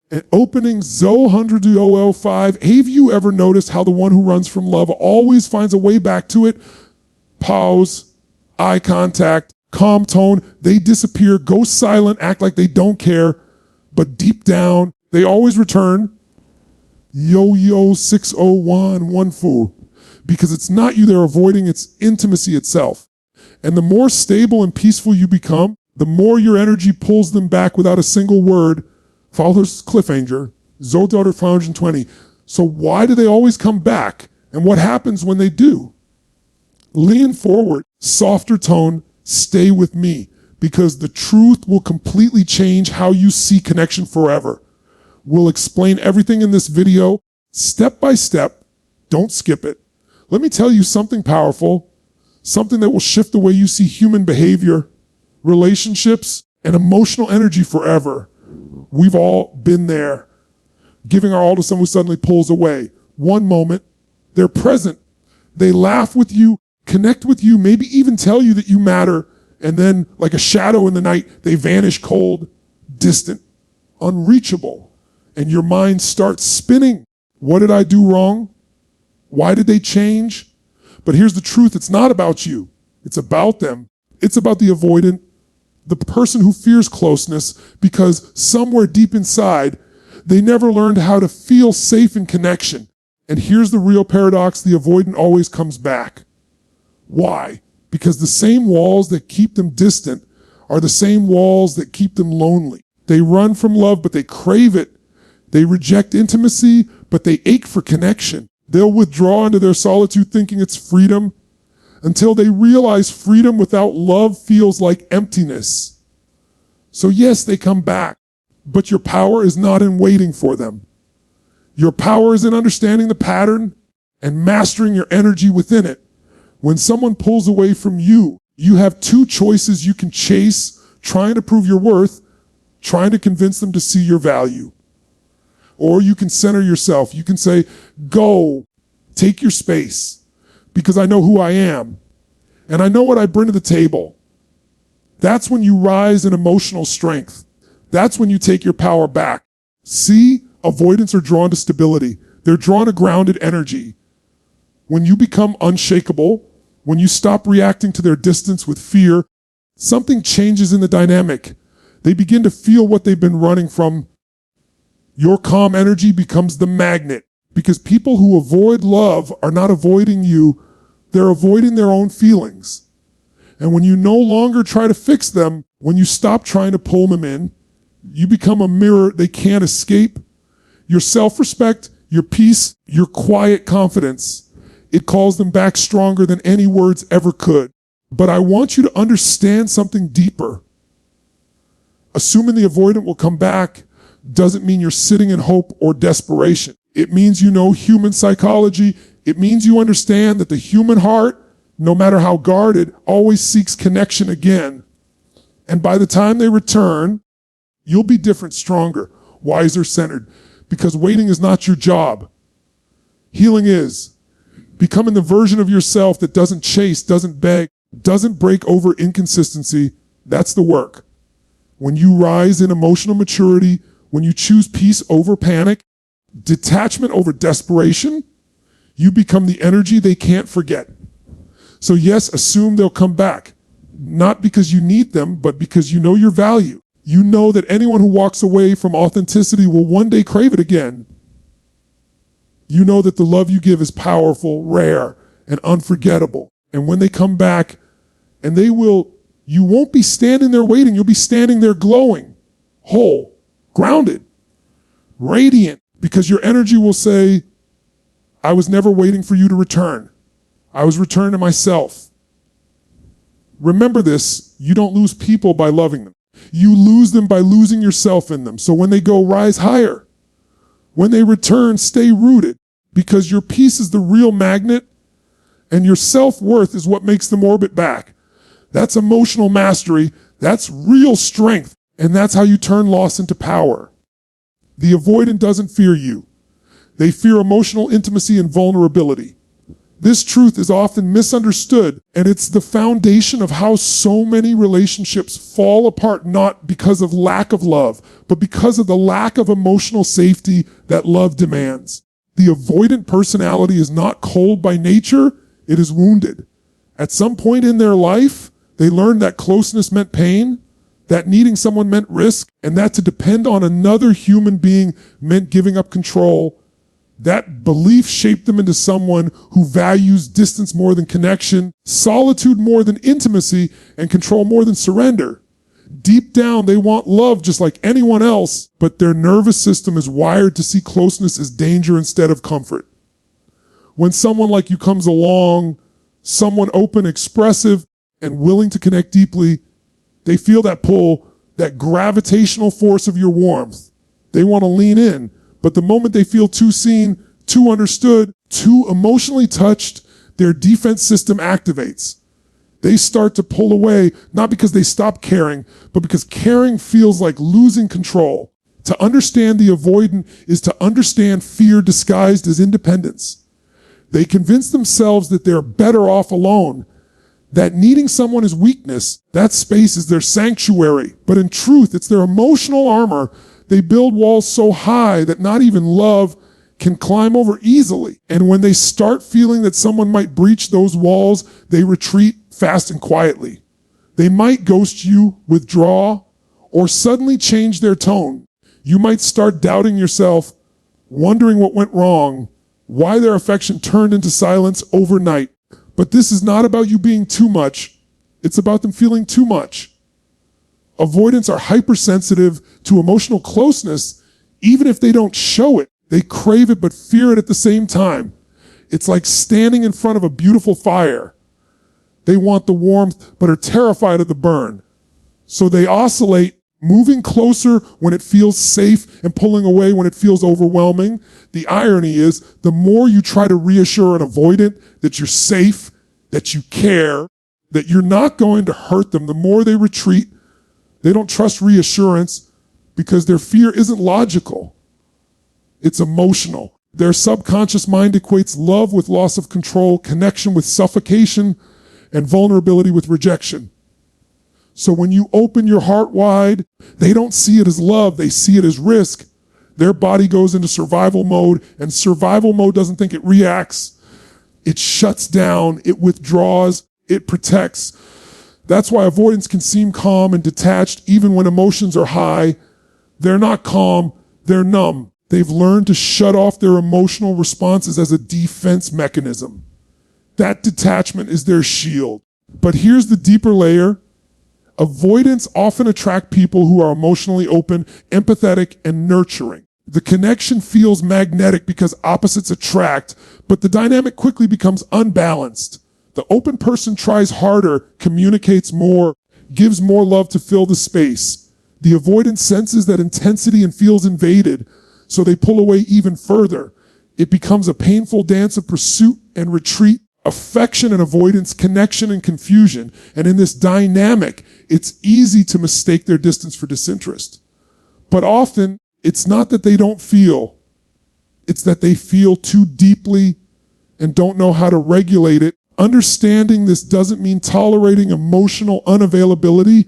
And opening Zo 100 to OL5, have you ever noticed how the one who runs from love always finds a way back to it? Pause, eye contact, calm tone, they disappear, go silent, act like they don't care, but deep down, they always return. Yo 60114, because it's not you they're avoiding, it's intimacy itself. And the more stable and peaceful you become, the more your energy pulls them back without a single word. Follow this cliffhanger, Zo daughter 520. So why do they always come back? And what happens when they do? Lean forward, softer tone, stay with me, because the truth will completely change how you see connection forever. We'll explain everything in this video, step by step. Don't skip it. Let me tell you something powerful, something that will shift the way you see human behavior, relationships, and emotional energy forever. We've all been there, giving our all to someone who suddenly pulls away. One moment, they're present. They laugh with you, connect with you, maybe even tell you that you matter. And then, like a shadow in the night, they vanish cold, distant, unreachable. And your mind starts spinning. What did I do wrong? Why did they change? But here's the truth. It's not about you. It's about them. It's about the avoidant, the person who fears closeness, because somewhere deep inside, they never learned how to feel safe in connection. And here's the real paradox. The avoidant always comes back. Why? Because the same walls that keep them distant are the same walls that keep them lonely. They run from love, but they crave it. They reject intimacy, but they ache for connection. They'll withdraw into their solitude thinking it's freedom until they realize freedom without love feels like emptiness. So yes, they come back, but your power is not in waiting for them. Your power is in understanding the pattern and mastering your energy within it. When someone pulls away from you, you have two choices you can chase, trying to prove your worth, trying to convince them to see your value. Or you can center yourself. You can say, go, take your space, because I know who I am, and I know what I bring to the table. That's when you rise in emotional strength. That's when you take your power back. See, avoidants are drawn to stability. They're drawn to grounded energy. When you become unshakable, when you stop reacting to their distance with fear, something changes in the dynamic. They begin to feel what they've been running from. Your calm energy becomes the magnet, because people who avoid love are not avoiding you, they're avoiding their own feelings. And when you no longer try to fix them, when you stop trying to pull them in, you become a mirror they can't escape. Your self-respect, your peace, your quiet confidence, it calls them back stronger than any words ever could. But I want you to understand something deeper. Assuming the avoidant will come back doesn't mean you're sitting in hope or desperation. It means you know human psychology. It means you understand that the human heart, no matter how guarded, always seeks connection again. And by the time they return, you'll be different, stronger, wiser, centered, because waiting is not your job. Healing is becoming the version of yourself that doesn't chase, doesn't beg, doesn't break over inconsistency. That's the work. When you rise in emotional maturity, when you choose peace over panic, detachment over desperation, you become the energy they can't forget. So yes, assume they'll come back, not because you need them, but because you know your value. You know that anyone who walks away from authenticity will one day crave it again. You know that the love you give is powerful, rare, and unforgettable. And when they come back, and you won't be standing there waiting, you'll be standing there glowing, whole, grounded, radiant, because your energy will say, I was never waiting for you to return. I was returning to myself. Remember this, you don't lose people by loving them. You lose them by losing yourself in them. So when they go, rise higher. When they return, stay rooted, because your peace is the real magnet and your self-worth is what makes them orbit back. That's emotional mastery. That's real strength. And that's how you turn loss into power. The avoidant doesn't fear you. They fear emotional intimacy and vulnerability. This truth is often misunderstood, and it's the foundation of how so many relationships fall apart, not because of lack of love, but because of the lack of emotional safety that love demands. The avoidant personality is not cold by nature, it is wounded. At some point in their life, they learned that closeness meant pain, that needing someone meant risk, and that to depend on another human being meant giving up control. That belief shaped them into someone who values distance more than connection, solitude more than intimacy, and control more than surrender. Deep down, they want love just like anyone else, but their nervous system is wired to see closeness as danger instead of comfort. When someone like you comes along, someone open, expressive, and willing to connect deeply, they feel that pull, that gravitational force of your warmth. They want to lean in. But the moment they feel too seen, too understood, too emotionally touched, their defense system activates. They start to pull away, not because they stop caring, but because caring feels like losing control. To understand the avoidant is to understand fear disguised as independence. They convince themselves that they're better off alone, that needing someone is weakness, that space is their sanctuary. But in truth, it's their emotional armor. They build walls so high that not even love can climb over easily. And when they start feeling that someone might breach those walls, they retreat fast and quietly. They might ghost you, withdraw, or suddenly change their tone. You might start doubting yourself, wondering what went wrong, why their affection turned into silence overnight. But this is not about you being too much. It's about them feeling too much. Avoidants are hypersensitive to emotional closeness, even if they don't show it. They crave it but fear it at the same time. It's like standing in front of a beautiful fire. They want the warmth but are terrified of the burn. So they oscillate, moving closer when it feels safe and pulling away when it feels overwhelming. The irony is, the more you try to reassure an avoidant that you're safe, that you care, that you're not going to hurt them, the more they retreat. They don't trust reassurance because their fear isn't logical. It's emotional. Their subconscious mind equates love with loss of control, connection with suffocation, and vulnerability with rejection. So when you open your heart wide, they don't see it as love, they see it as risk. Their body goes into survival mode, and survival mode doesn't think it reacts. It shuts down, it withdraws, it protects. That's why avoidance can seem calm and detached even when emotions are high. They're not calm, they're numb. They've learned to shut off their emotional responses as a defense mechanism. That detachment is their shield. But here's the deeper layer. Avoidants often attract people who are emotionally open, empathetic, and nurturing. The connection feels magnetic because opposites attract, but the dynamic quickly becomes unbalanced. The open person tries harder, communicates more, gives more love to fill the space. The avoidant senses that intensity and feels invaded, so they pull away even further. It becomes a painful dance of pursuit and retreat, affection and avoidance, connection and confusion. And in this dynamic, it's easy to mistake their distance for disinterest. But often, it's not that they don't feel. It's that they feel too deeply and don't know how to regulate it. Understanding this doesn't mean tolerating emotional unavailability.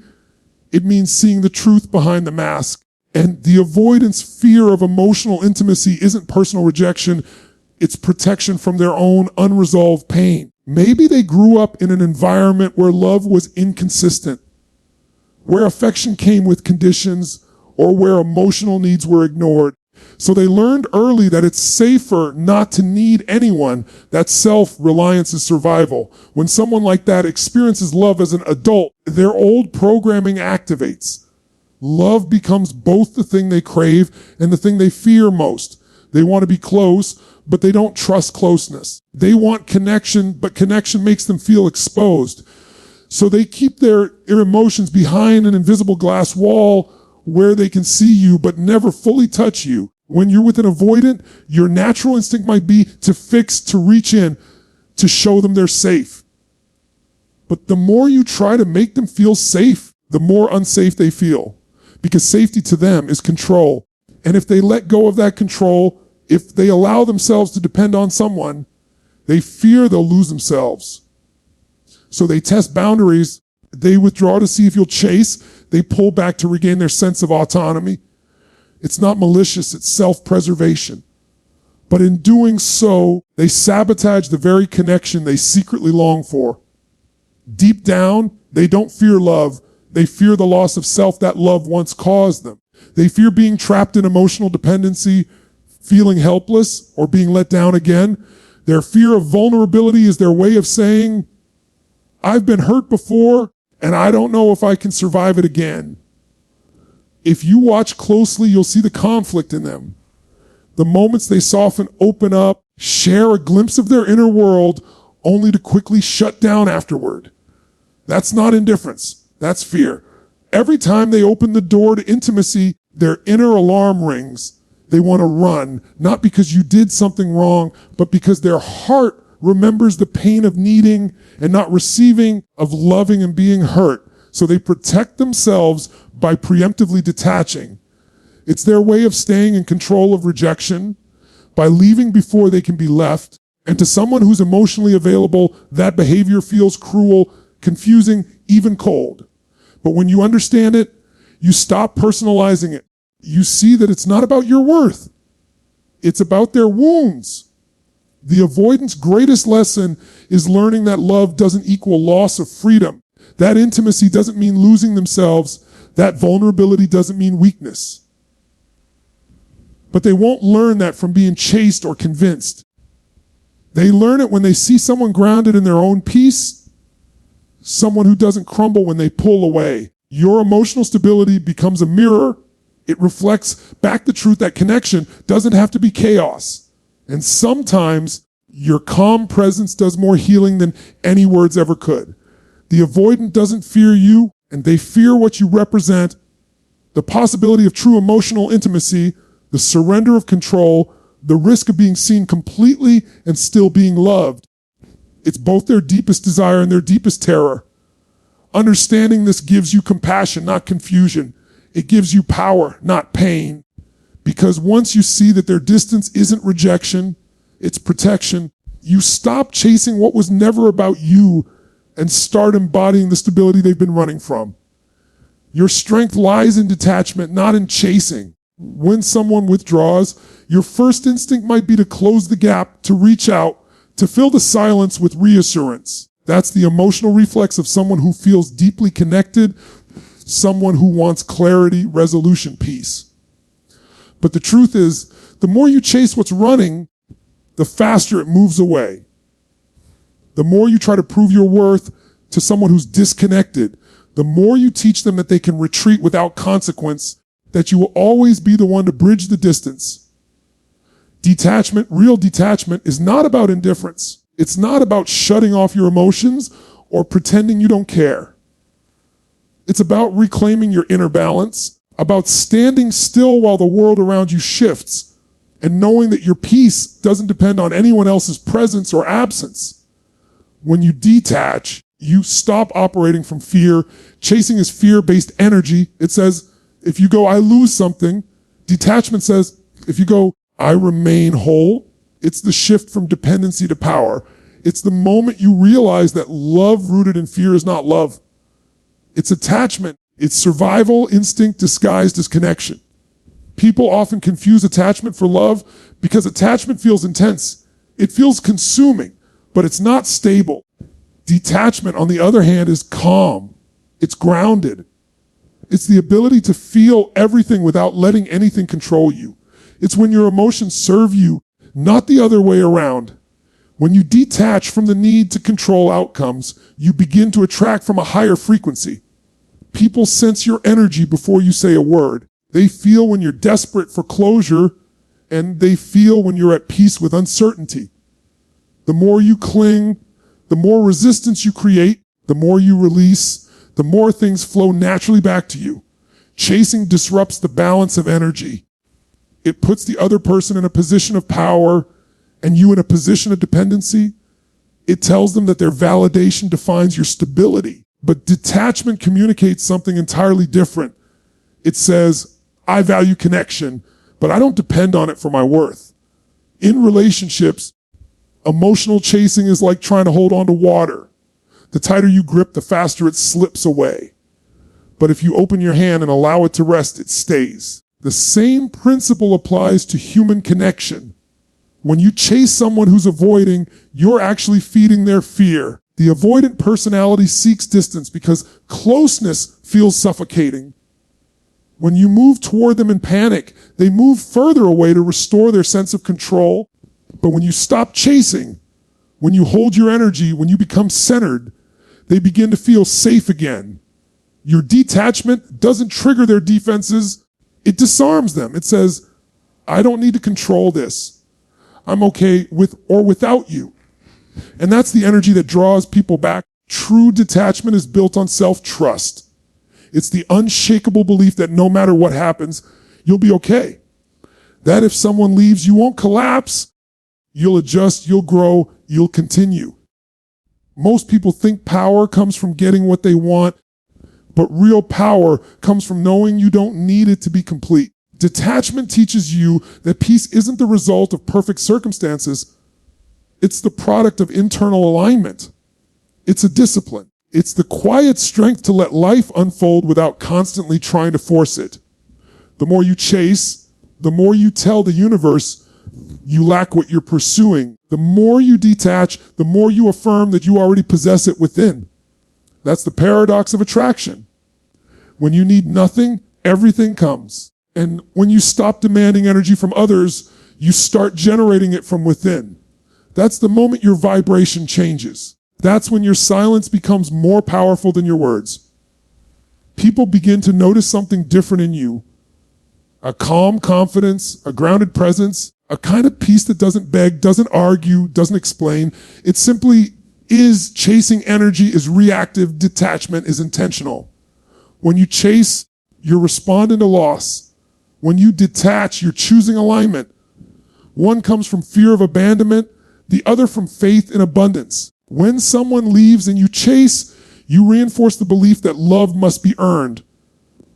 It means seeing the truth behind the mask. And the avoidance fear of emotional intimacy isn't personal rejection. It's protection from their own unresolved pain. Maybe they grew up in an environment where love was inconsistent, where affection came with conditions, or where emotional needs were ignored. So they learned early that it's safer not to need anyone. That self-reliance is survival. When someone like that experiences love as an adult, their old programming activates. Love becomes both the thing they crave and the thing they fear most. They want to be close, but they don't trust closeness. They want connection, but connection makes them feel exposed. So they keep their emotions behind an invisible glass wall where they can see you but never fully touch you. When you're with an avoidant, your natural instinct might be to fix, to reach in, to show them they're safe. But the more you try to make them feel safe, the more unsafe they feel. Because safety to them is control. And if they let go of that control, if they allow themselves to depend on someone, They fear they'll lose themselves. So they test boundaries. They withdraw to see if you'll chase. They pull back to regain their sense of autonomy. It's not malicious, it's self-preservation. But in doing so, they sabotage the very connection they secretly long for. Deep down, they don't fear love. They fear the loss of self that love once caused them. They fear being trapped in emotional dependency, feeling helpless, or being let down again. Their fear of vulnerability is their way of saying, I've been hurt before, and I don't know if I can survive it again. If you watch closely, you'll see the conflict in them. The moments they soften, open up, share a glimpse of their inner world, only to quickly shut down afterward. That's not indifference. That's fear. Every time they open the door to intimacy, their inner alarm rings. They want to run, not because you did something wrong, but because their heart remembers the pain of needing and not receiving, of loving and being hurt. So they protect themselves by preemptively detaching. It's their way of staying in control of rejection, by leaving before they can be left. And to someone who's emotionally available, that behavior feels cruel, confusing, even cold. But when you understand it, you stop personalizing it. You see that it's not about your worth. It's about their wounds. The avoidance greatest lesson is learning that love doesn't equal loss of freedom. That intimacy doesn't mean losing themselves. That vulnerability doesn't mean weakness. But they won't learn that from being chased or convinced. They learn it when they see someone grounded in their own peace, someone who doesn't crumble when they pull away. Your emotional stability becomes a mirror. It reflects back the truth that connection doesn't have to be chaos. And sometimes your calm presence does more healing than any words ever could. The avoidant doesn't fear you, and they fear what you represent. The possibility of true emotional intimacy, the surrender of control, the risk of being seen completely and still being loved. It's both their deepest desire and their deepest terror. Understanding this gives you compassion, not confusion. It gives you power, not pain. Because once you see that their distance isn't rejection, it's protection, you stop chasing what was never about you and start embodying the stability they've been running from. Your strength lies in detachment, not in chasing. When someone withdraws, your first instinct might be to close the gap, to reach out, to fill the silence with reassurance. That's the emotional reflex of someone who feels deeply connected, someone who wants clarity, resolution, peace. But the truth is, the more you chase what's running, the faster it moves away. The more you try to prove your worth to someone who's disconnected, the more you teach them that they can retreat without consequence, that you will always be the one to bridge the distance. Detachment, real detachment, is not about indifference. It's not about shutting off your emotions or pretending you don't care. It's about reclaiming your inner balance, about standing still while the world around you shifts, and knowing that your peace doesn't depend on anyone else's presence or absence. When you detach, you stop operating from fear. Chasing is fear-based energy. It says, if you go, I lose something. Detachment says, if you go, I remain whole. It's the shift from dependency to power. It's the moment you realize that love rooted in fear is not love. It's attachment. It's survival instinct disguised as connection. People often confuse attachment for love because attachment feels intense. It feels consuming, but it's not stable. Detachment, on the other hand, is calm. It's grounded. It's the ability to feel everything without letting anything control you. It's when your emotions serve you, not the other way around. When you detach from the need to control outcomes, you begin to attract from a higher frequency. People sense your energy before you say a word. They feel when you're desperate for closure, and they feel when you're at peace with uncertainty. The more you cling, the more resistance you create, the more you release, the more things flow naturally back to you. Chasing disrupts the balance of energy. It puts the other person in a position of power and you in a position of dependency. It tells them that their validation defines your stability. But detachment communicates something entirely different. It says, I value connection, but I don't depend on it for my worth. In relationships, Emotional chasing is like trying to hold on to water. The tighter you grip, the faster it slips away. But if you open your hand and allow it to rest, it stays. The same principle applies to human connection. When you chase someone who's avoiding, you're actually feeding their fear. The avoidant personality seeks distance because closeness feels suffocating. When you move toward them in panic, they move further away to restore their sense of control. But when you stop chasing, when you hold your energy, when you become centered, they begin to feel safe again. Your detachment doesn't trigger their defenses. It disarms them. It says, I don't need to control this. I'm okay with or without you. And that's the energy that draws people back. True detachment is built on self-trust. It's the unshakable belief that no matter what happens, you'll be okay. That if someone leaves, you won't collapse. You'll adjust, you'll grow, you'll continue. Most people think power comes from getting what they want, but real power comes from knowing you don't need it to be complete. Detachment teaches you that peace isn't the result of perfect circumstances. It's the product of internal alignment. It's a discipline. It's the quiet strength to let life unfold without constantly trying to force it. The more you chase, the more you tell the universe you lack what you're pursuing. The more you detach, the more you affirm that you already possess it within. That's the paradox of attraction. When you need nothing, everything comes. And when you stop demanding energy from others, you start generating it from within. That's the moment your vibration changes. That's when your silence becomes more powerful than your words. People begin to notice something different in you. A calm confidence, a grounded presence, a kind of peace that doesn't beg, doesn't argue, doesn't explain. It simply is. Chasing energy is reactive. Detachment is intentional. When you chase, you're responding to loss. When you detach, you're choosing alignment. One comes from fear of abandonment, the other from faith in abundance. When someone leaves and you chase, you reinforce the belief that love must be earned.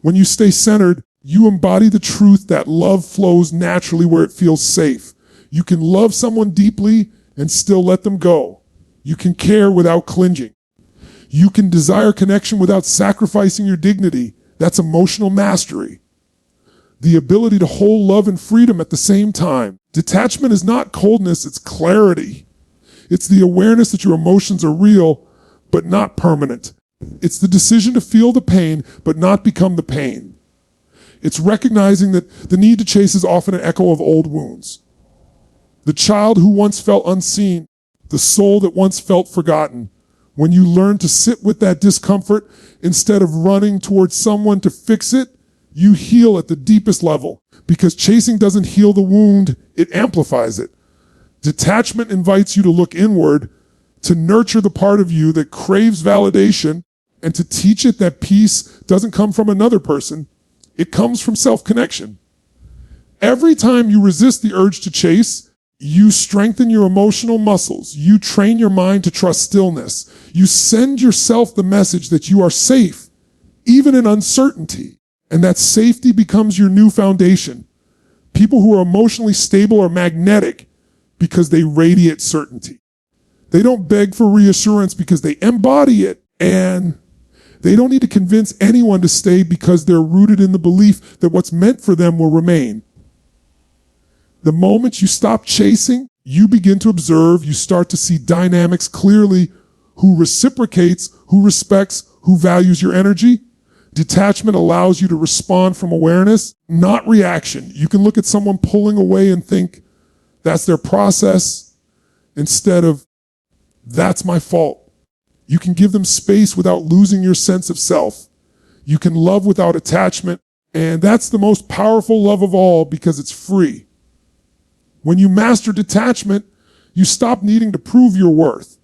When you stay centered, you embody the truth that love flows naturally where it feels safe. You can love someone deeply and still let them go. You can care without clinging. You can desire connection without sacrificing your dignity. That's emotional mastery. The ability to hold love and freedom at the same time. Detachment is not coldness, it's clarity. It's the awareness that your emotions are real, but not permanent. It's the decision to feel the pain, but not become the pain. It's recognizing that the need to chase is often an echo of old wounds. The child who once felt unseen, the soul that once felt forgotten. When you learn to sit with that discomfort instead of running towards someone to fix it, you heal at the deepest level. Because chasing doesn't heal the wound, it amplifies it. Detachment invites you to look inward, to nurture the part of you that craves validation, and to teach it that peace doesn't come from another person. It comes from self-connection. Every time you resist the urge to chase, you strengthen your emotional muscles. You train your mind to trust stillness. You send yourself the message that you are safe, even in uncertainty. And that safety becomes your new foundation. People who are emotionally stable are magnetic because they radiate certainty. They don't beg for reassurance because they embody it. And they don't need to convince anyone to stay because they're rooted in the belief that what's meant for them will remain. The moment you stop chasing, you begin to observe, you start to see dynamics clearly. Who reciprocates, who respects, who values your energy. Detachment allows you to respond from awareness, not reaction. You can look at someone pulling away and think, that's their process, instead of, that's my fault. You can give them space without losing your sense of self. You can love without attachment, and that's the most powerful love of all because it's free. When you master detachment, you stop needing to prove your worth.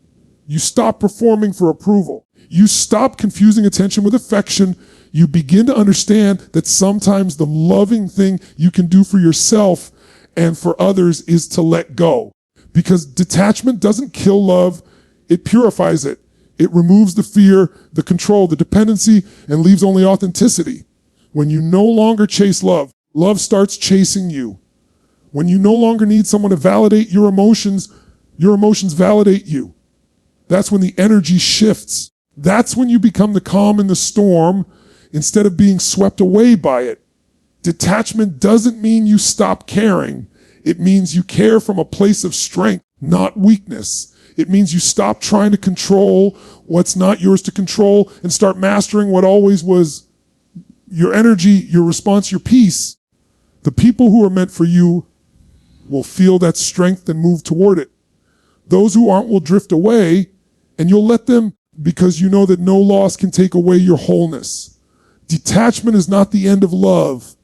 You stop performing for approval. You stop confusing attention with affection. You begin to understand that sometimes the loving thing you can do for yourself and for others is to let go. Because detachment doesn't kill love, it purifies it. It removes the fear, the control, the dependency, and leaves only authenticity. When you no longer chase love, love starts chasing you. When you no longer need someone to validate your emotions, Your emotions validate you. That's when the energy shifts. That's when you become the calm in the storm instead of being swept away by it. Detachment doesn't mean you stop caring. It means you care from a place of strength, not weakness. It means you stop trying to control what's not yours to control and start mastering what always was your energy, your response, your peace. The people who are meant for you will feel that strength and move toward it. Those who aren't will drift away, and you'll let them because you know that no loss can take away your wholeness. Detachment is not the end of love.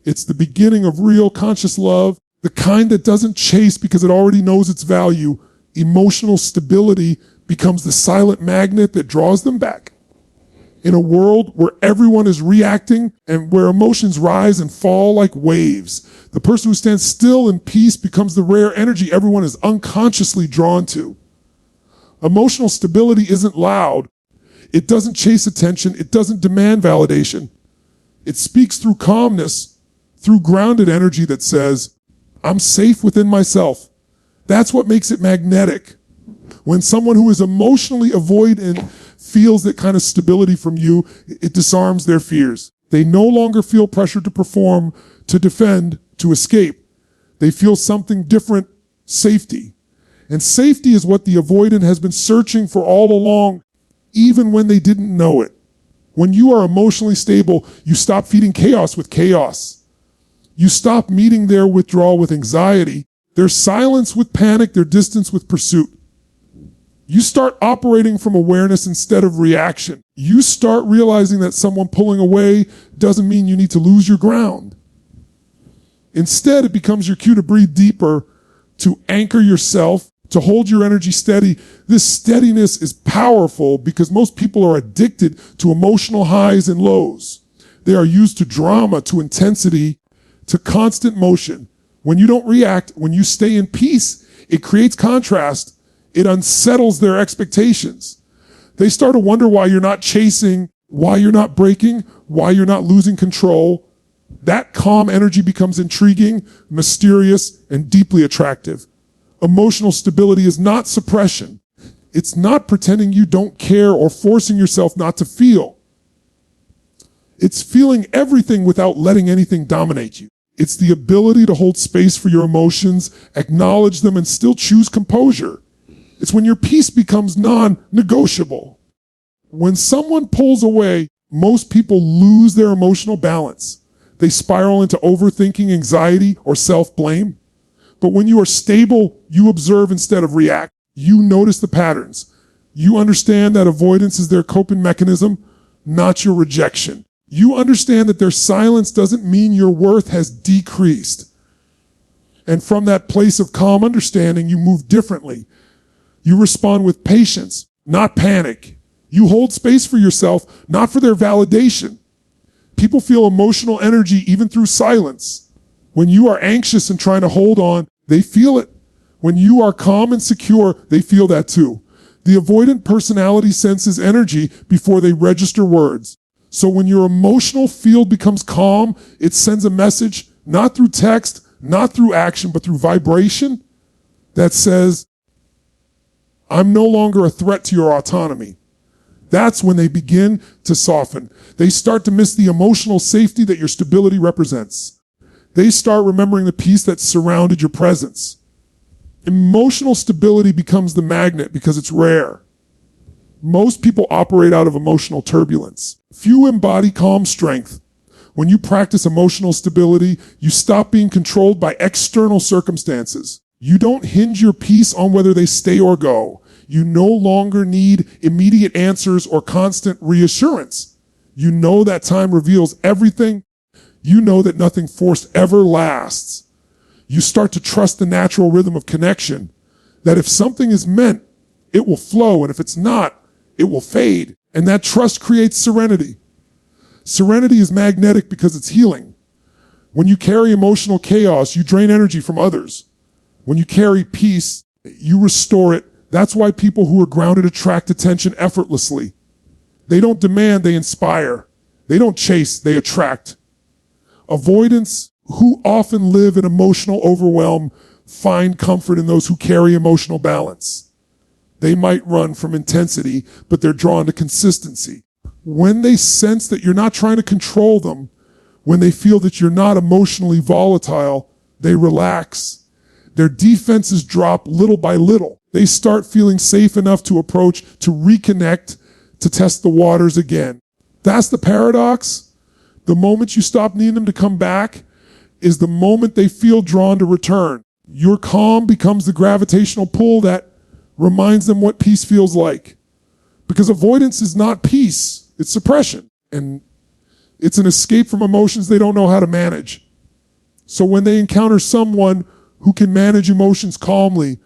It's the beginning of real conscious love, the kind that doesn't chase because it already knows its value. Emotional stability becomes the silent magnet that draws them back. In a world where everyone is reacting and where emotions rise and fall like waves, the person who stands still in peace becomes the rare energy everyone is unconsciously drawn to. Emotional stability isn't loud. It doesn't chase attention. It doesn't demand validation. It speaks through calmness, through grounded energy that says, I'm safe within myself. That's what makes it magnetic. When someone who is emotionally avoidant feels that kind of stability from you, it disarms their fears. They no longer feel pressured to perform, to defend, to escape. They feel something different, safety. And safety is what the avoidant has been searching for all along, even when they didn't know it. When you are emotionally stable, you stop feeding chaos with chaos. You stop meeting their withdrawal with anxiety, their silence with panic, their distance with pursuit. You start operating from awareness instead of reaction. You start realizing that someone pulling away doesn't mean you need to lose your ground. Instead, it becomes your cue to breathe deeper, to anchor yourself, to hold your energy steady. This steadiness is powerful because most people are addicted to emotional highs and lows. They are used to drama, to intensity, to constant motion. When you don't react, when you stay in peace, it creates contrast. It unsettles their expectations. They start to wonder why you're not chasing, why you're not breaking, why you're not losing control. That calm energy becomes intriguing, mysterious, and deeply attractive. Emotional stability is not suppression. It's not pretending you don't care or forcing yourself not to feel. It's feeling everything without letting anything dominate you. It's the ability to hold space for your emotions, acknowledge them, and still choose composure. It's when your peace becomes non-negotiable. When someone pulls away, most people lose their emotional balance. They spiral into overthinking, anxiety, or self-blame. But when you are stable, you observe instead of react. You notice the patterns. You understand that avoidance is their coping mechanism, not your rejection. You understand that their silence doesn't mean your worth has decreased. And from that place of calm understanding, you move differently. You respond with patience, not panic. You hold space for yourself, not for their validation. People feel emotional energy even through silence. When you are anxious and trying to hold on, they feel it. When you are calm and secure, they feel that too. The avoidant personality senses energy before they register words. So when your emotional field becomes calm, it sends a message, not through text, not through action, but through vibration that says, I'm no longer a threat to your autonomy. That's when they begin to soften. They start to miss the emotional safety that your stability represents. They start remembering the peace that surrounded your presence. Emotional stability becomes the magnet because it's rare. Most people operate out of emotional turbulence. Few embody calm strength. When you practice emotional stability, you stop being controlled by external circumstances. You don't hinge your peace on whether they stay or go. You no longer need immediate answers or constant reassurance. You know that time reveals everything. You know that nothing forced ever lasts. You start to trust the natural rhythm of connection, that if something is meant, it will flow, and if it's not, it will fade. And that trust creates serenity. Serenity is magnetic because it's healing. When you carry emotional chaos, you drain energy from others. When you carry peace, you restore it. That's why people who are grounded attract attention effortlessly. They don't demand, they inspire. They don't chase, they attract. Avoidants, who often live in emotional overwhelm, find comfort in those who carry emotional balance. They might run from intensity, but they're drawn to consistency. When they sense that you're not trying to control them, when they feel that you're not emotionally volatile, they relax. Their defenses drop little by little. They start feeling safe enough to approach, to reconnect, to test the waters again. That's the paradox. The moment you stop needing them to come back is the moment they feel drawn to return. Your calm becomes the gravitational pull that reminds them what peace feels like. Because avoidance is not peace, it's suppression. And it's an escape from emotions they don't know how to manage. So when they encounter someone who can manage emotions calmly,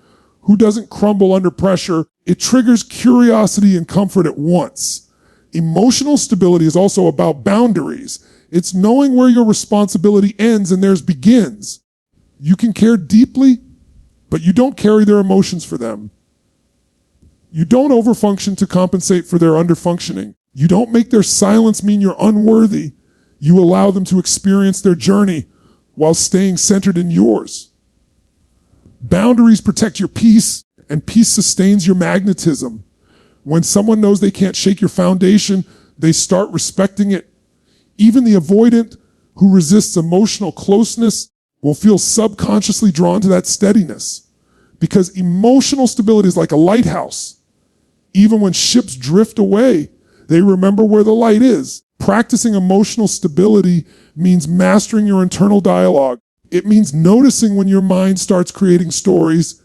who doesn't crumble under pressure, it triggers curiosity and comfort at once. Emotional stability is also about boundaries. It's knowing where your responsibility ends and theirs begins. You can care deeply, but you don't carry their emotions for them. You don't overfunction to compensate for their underfunctioning. You don't make their silence mean you're unworthy. You allow them to experience their journey while staying centered in yours. Boundaries protect your peace, and peace sustains your magnetism. When someone knows they can't shake your foundation, they start respecting it. Even the avoidant who resists emotional closeness will feel subconsciously drawn to that steadiness. Because emotional stability is like a lighthouse. Even when ships drift away, they remember where the light is. Practicing emotional stability means mastering your internal dialogue. It means noticing when your mind starts creating stories.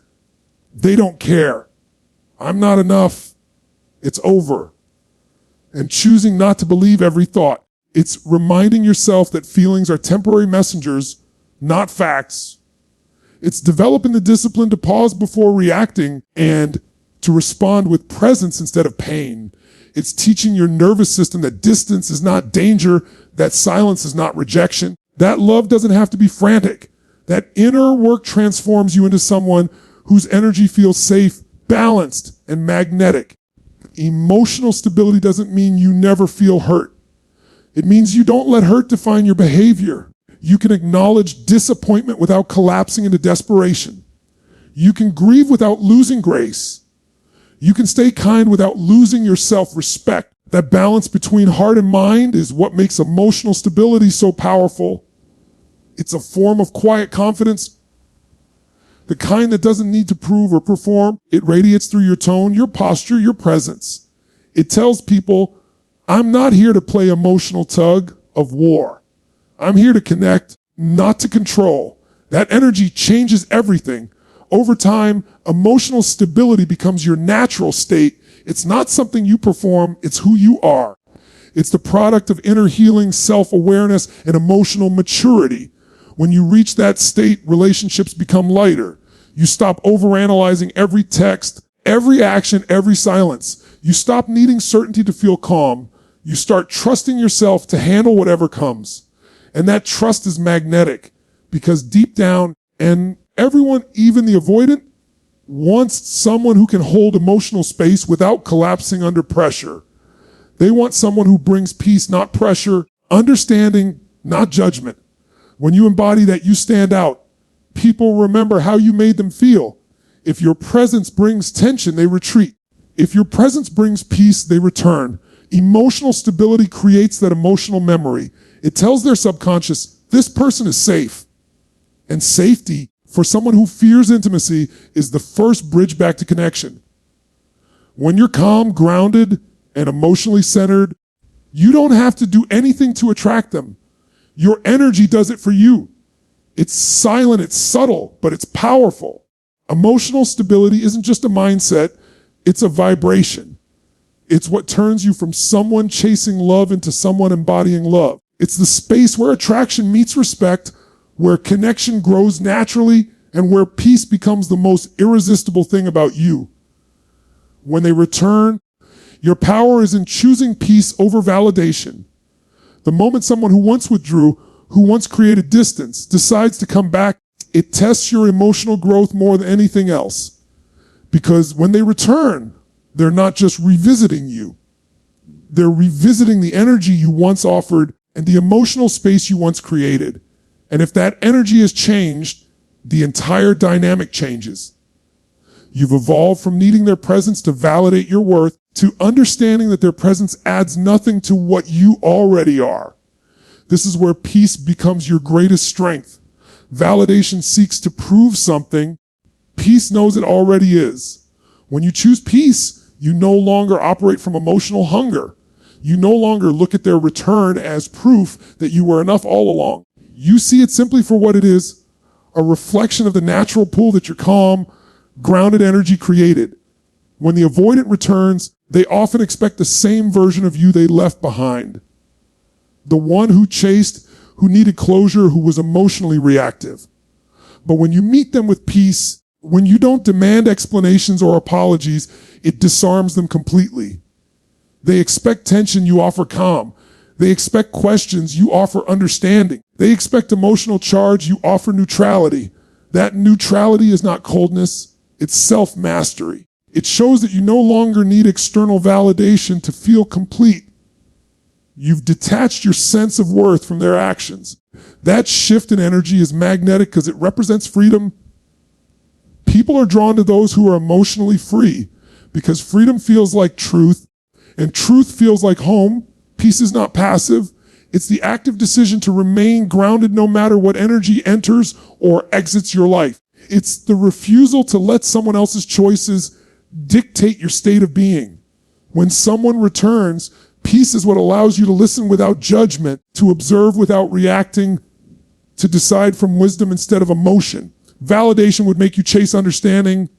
They don't care. I'm not enough. It's over. And choosing not to believe every thought. It's reminding yourself that feelings are temporary messengers, not facts. It's developing the discipline to pause before reacting and to respond with presence instead of pain. It's teaching your nervous system that distance is not danger, that silence is not rejection, that love doesn't have to be frantic. That inner work transforms you into someone whose energy feels safe, balanced, and magnetic. Emotional stability doesn't mean you never feel hurt. It means you don't let hurt define your behavior. You can acknowledge disappointment without collapsing into desperation. You can grieve without losing grace. You can stay kind without losing your self-respect. That balance between heart and mind is what makes emotional stability so powerful. It's a form of quiet confidence, the kind that doesn't need to prove or perform. It radiates through your tone, your posture, your presence. It tells people, I'm not here to play emotional tug of war. I'm here to connect, not to control. That energy changes everything. Over time, emotional stability becomes your natural state. It's not something you perform, it's who you are. It's the product of inner healing, self-awareness, and emotional maturity. When you reach that state, relationships become lighter. You stop overanalyzing every text, every action, every silence. You stop needing certainty to feel calm. You start trusting yourself to handle whatever comes. And that trust is magnetic because deep down, and everyone, even the avoidant, wants someone who can hold emotional space without collapsing under pressure. They want someone who brings peace, not pressure, understanding, not judgment. When you embody that, you stand out. People remember how you made them feel. If your presence brings tension, they retreat. If your presence brings peace, they return. Emotional stability creates that emotional memory. It tells their subconscious, this person is safe. And safety, for someone who fears intimacy, is the first bridge back to connection. When you're calm, grounded, and emotionally centered, you don't have to do anything to attract them. Your energy does it for you. It's silent, it's subtle, but it's powerful. Emotional stability isn't just a mindset, it's a vibration. It's what turns you from someone chasing love into someone embodying love. It's the space where attraction meets respect, where connection grows naturally, and where peace becomes the most irresistible thing about you. When they return, your power is in choosing peace over validation. The moment someone who once withdrew, who once created distance, decides to come back, it tests your emotional growth more than anything else. Because when they return, they're not just revisiting you. They're revisiting the energy you once offered and the emotional space you once created. And if that energy has changed, the entire dynamic changes. You've evolved from needing their presence to validate your worth to understanding that their presence adds nothing to what you already are. This is where peace becomes your greatest strength. Validation seeks to prove something. Peace knows it already is. When you choose peace, you no longer operate from emotional hunger. You no longer look at their return as proof that you were enough all along. You see it simply for what it is, a reflection of the natural pull that your calm, grounded energy created. When the avoidant returns, they often expect the same version of you they left behind. The one who chased, who needed closure, who was emotionally reactive. But when you meet them with peace, when you don't demand explanations or apologies, it disarms them completely. They expect tension, you offer calm. They expect questions, you offer understanding. They expect emotional charge, you offer neutrality. That neutrality is not coldness, it's self-mastery. It shows that you no longer need external validation to feel complete. You've detached your sense of worth from their actions. That shift in energy is magnetic because it represents freedom. People are drawn to those who are emotionally free because freedom feels like truth, and truth feels like home. Peace is not passive. It's the active decision to remain grounded no matter what energy enters or exits your life. It's the refusal to let someone else's choices dictate your state of being. When someone returns, peace is what allows you to listen without judgment, to observe without reacting, to decide from wisdom instead of emotion. Validation would make you chase understanding.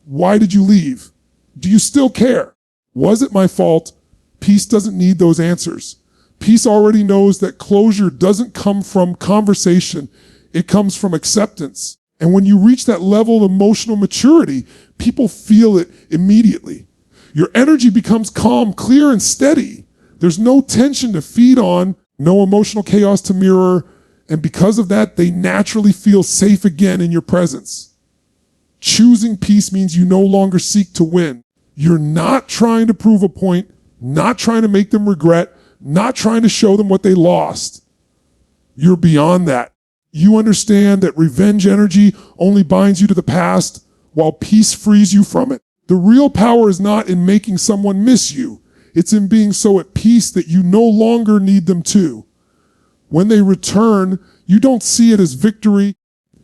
Why did you leave? Do you still care? Was it my fault? Peace doesn't need those answers. Peace already knows that closure doesn't come from conversation. It comes from acceptance. And when you reach that level of emotional maturity, people feel it immediately. Your energy becomes calm, clear, and steady. There's no tension to feed on, no emotional chaos to mirror, and because of that, they naturally feel safe again in your presence. Choosing peace means you no longer seek to win. You're not trying to prove a point, not trying to make them regret, not trying to show them what they lost. You're beyond that. You understand that revenge energy only binds you to the past, while peace frees you from it. The real power is not in making someone miss you. It's in being so at peace that you no longer need them to. When they return, you don't see it as victory.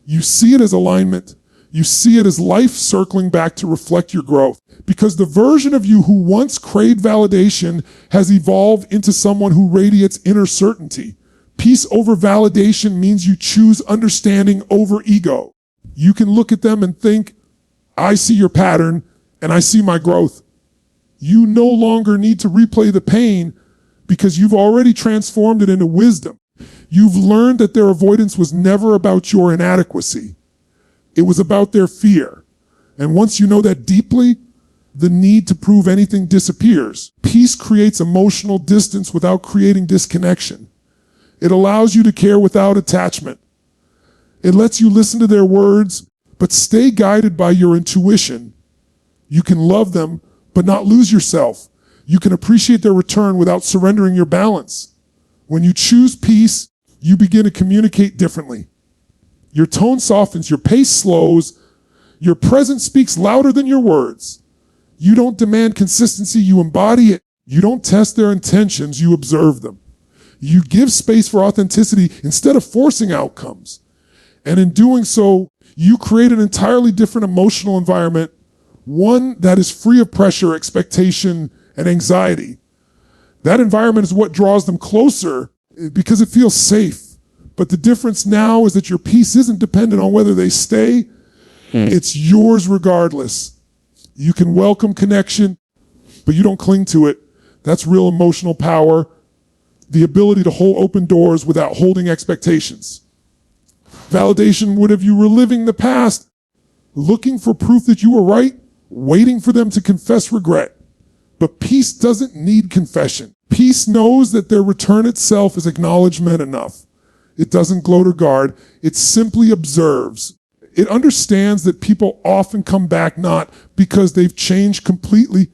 You see it as alignment. You see it as life circling back to reflect your growth. Because the version of you who once craved validation has evolved into someone who radiates inner certainty. Peace over validation means you choose understanding over ego. You can look at them and think, I see your pattern and I see my growth. You no longer need to replay the pain because you've already transformed it into wisdom. You've learned that their avoidance was never about your inadequacy. It was about their fear. And once you know that deeply, the need to prove anything disappears. Peace creates emotional distance without creating disconnection. It allows you to care without attachment. It lets you listen to their words, but stay guided by your intuition. You can love them, but not lose yourself. You can appreciate their return without surrendering your balance. When you choose peace, you begin to communicate differently. Your tone softens, your pace slows, your presence speaks louder than your words. You don't demand consistency, you embody it. You don't test their intentions, you observe them. You give space for authenticity instead of forcing outcomes. And in doing so, you create an entirely different emotional environment, one that is free of pressure, expectation, and anxiety. That environment is what draws them closer because it feels safe. But the difference now is that your peace isn't dependent on whether they stay. It's yours regardless. You can welcome connection, but you don't cling to it. That's real emotional power. The ability to hold open doors without holding expectations. Validation would have you reliving the past, looking for proof that you were right, waiting for them to confess regret. But peace doesn't need confession. Peace knows that their return itself is acknowledgement enough. It doesn't gloat or guard. It simply observes. It understands that people often come back not because they've changed completely,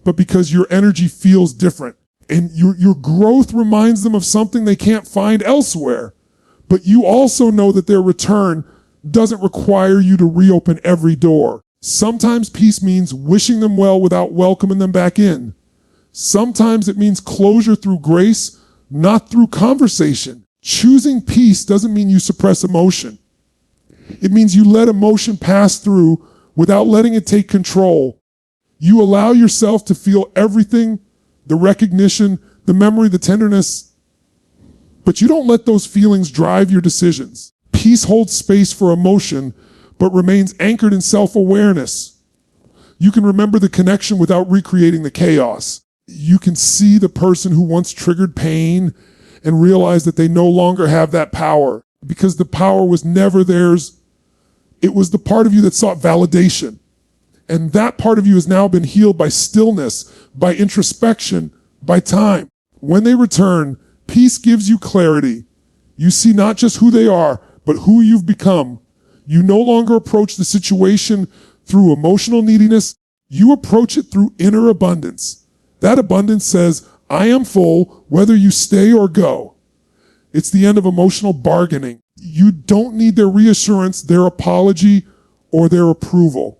but because your energy feels different. And your growth reminds them of something they can't find elsewhere. But you also know that their return doesn't require you to reopen every door. Sometimes peace means wishing them well without welcoming them back in. Sometimes it means closure through grace, not through conversation. Choosing peace doesn't mean you suppress emotion. It means you let emotion pass through without letting it take control. You allow yourself to feel everything, the recognition, the memory, the tenderness, but you don't let those feelings drive your decisions. Peace holds space for emotion, but remains anchored in self-awareness. You can remember the connection without recreating the chaos. You can see the person who once triggered pain and realize that they no longer have that power because the power was never theirs. It was the part of you that sought validation. And that part of you has now been healed by stillness, by introspection, by time. When they return, peace gives you clarity. You see not just who they are, but who you've become. You no longer approach the situation through emotional neediness. You approach it through inner abundance. That abundance says, I am full, whether you stay or go. It's the end of emotional bargaining. You don't need their reassurance, their apology, or their approval.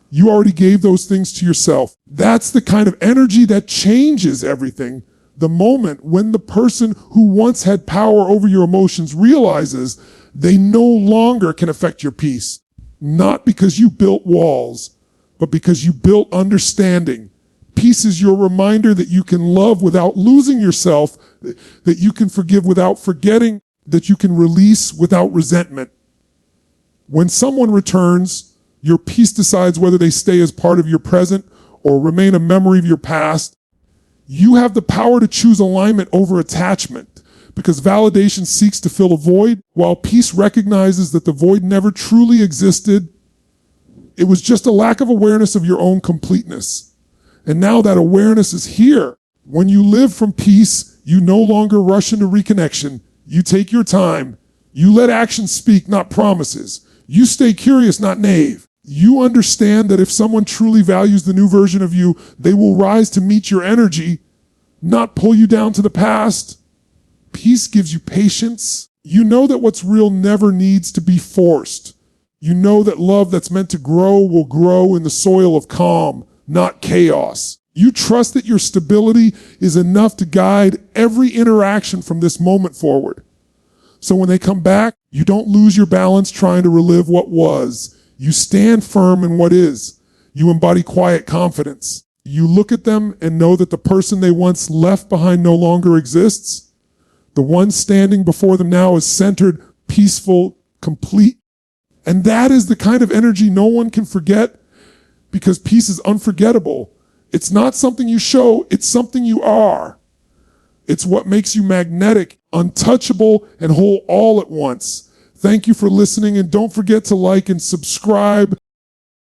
You already gave those things to yourself. That's the kind of energy that changes everything. The moment when the person who once had power over your emotions realizes they no longer can affect your peace. Not because you built walls, but because you built understanding. Peace is your reminder that you can love without losing yourself, that you can forgive without forgetting, that you can release without resentment. When someone returns, your peace decides whether they stay as part of your present or remain a memory of your past. You have the power to choose alignment over attachment because validation seeks to fill a void while peace recognizes that the void never truly existed. It was just a lack of awareness of your own completeness. And now that awareness is here. When you live from peace, you no longer rush into reconnection. You take your time. You let actions speak, not promises. You stay curious, not naive. You understand that if someone truly values the new version of you, they will rise to meet your energy, not pull you down to the past. Peace gives you patience. You know that what's real never needs to be forced. You know that love that's meant to grow will grow in the soil of calm, not chaos. You trust that your stability is enough to guide every interaction from this moment forward. So when they come back, you don't lose your balance trying to relive what was. You stand firm in what is. You embody quiet confidence. You look at them and know that the person they once left behind no longer exists. The one standing before them now is centered, peaceful, complete. And that is the kind of energy no one can forget because peace is unforgettable. It's not something you show, it's something you are. It's what makes you magnetic, untouchable, and whole all at once. Thank you for listening, and don't forget to like and subscribe